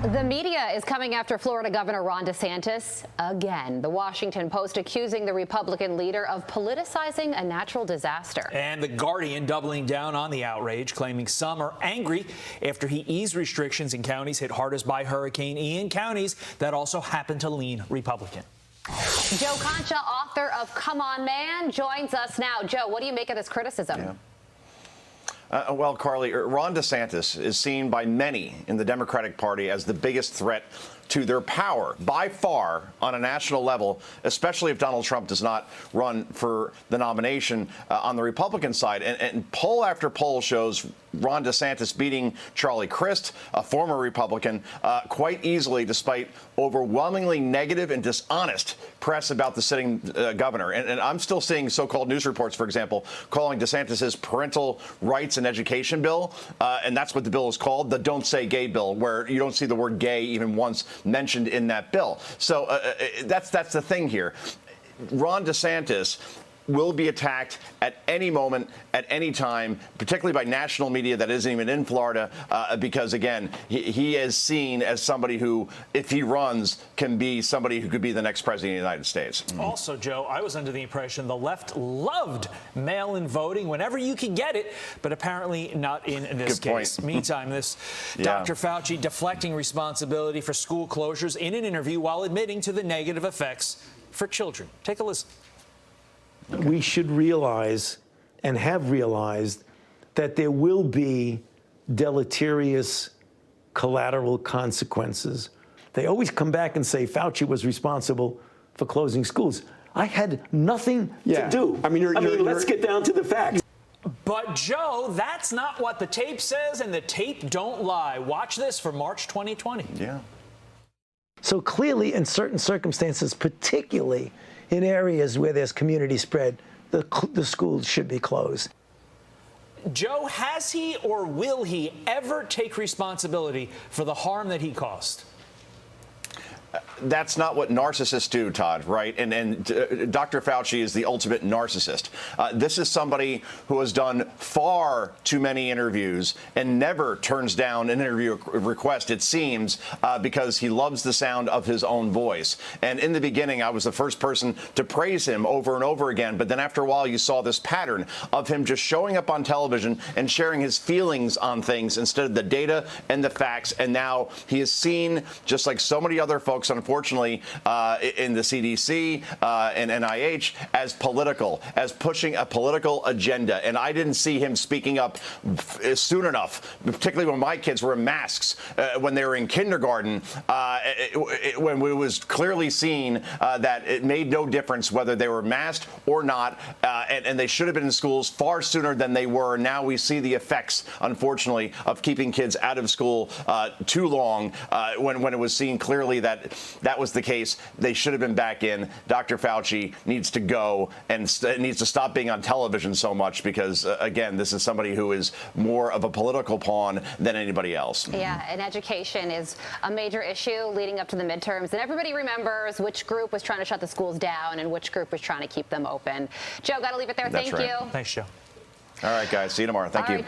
The media is coming after Florida Governor Ron DeSantis again. The Washington Post accusing the Republican leader of politicizing a natural disaster. And The Guardian doubling down on the outrage, claiming some are angry after he eased restrictions in counties hit hardest by Hurricane Ian, counties that also happen to lean Republican. Joe Concha, author of Come On Man, joins us now. Joe, what do you make of this criticism? Yeah. Well, Carly, Ron DeSantis is seen by many in the Democratic Party as the biggest threat to their power by far on a national level, especially if Donald Trump does not run for the nomination on the Republican side. And poll after poll shows Ron DeSantis beating Charlie Crist, a former Republican, quite easily, despite overwhelmingly negative and dishonest press about the sitting governor. And I'm still seeing so-called news reports, for example, calling DeSantis's parental rights and education bill, and that's what the bill is called, the Don't Say Gay bill, where you don't see the word gay even once mentioned in that bill. So that's the thing here. Ron DeSantis will be attacked at any moment, at any time, particularly by national media that isn't even in Florida, because, again, he is seen as somebody who, if he runs, can be somebody who could be the next president of the United States. Also, Joe, I was under the impression the left loved mail-in voting whenever you could get it, but apparently not in this case. Meantime, Dr. Fauci deflecting responsibility for school closures in an interview while admitting to the negative effects for children. Take a listen. We should realize and have realized that there will be deleterious collateral consequences. They always come back and say Fauci was responsible for closing schools. I had nothing to do. I mean, let's get down to the facts. But, Joe, that's not what the tape says, and the tape don't lie. Watch this for March 2020. Yeah. So clearly, in certain circumstances, particularly in areas where there's community spread, the schools should be closed. Joe, has he or will he ever take responsibility for the harm that he caused? That's not what narcissists do, Todd, right? And Dr. Fauci is the ultimate narcissist. This is somebody who has done far too many interviews and never turns down an interview request, it seems, because he loves the sound of his own voice. And in the beginning, I was the first person to praise him over and over again. But then after a while, you saw this pattern of him just showing up on television and sharing his feelings on things instead of the data and the facts. And now he is seen, just like so many other folks, unfortunately, in the CDC and NIH, as political, as pushing a political agenda. And I didn't see him speaking up soon enough, particularly when my kids were in masks, when they were in kindergarten, when it was clearly seen that it made no difference whether they were masked or not, and they should have been in schools far sooner than they were. Now we see the effects, unfortunately, of keeping kids out of school too long, when it was seen clearly that was the case. They should have been back in. Dr. Fauci needs to go and needs to stop being on television so much because, again, this is somebody who is more of a political pawn than anybody else. Yeah, and education is a major issue leading up to the midterms. And everybody remembers which group was trying to shut the schools down and which group was trying to keep them open. Joe, got to leave it there. That's Thank right. you. Thanks, Joe. All right, guys. See you tomorrow. Thank you.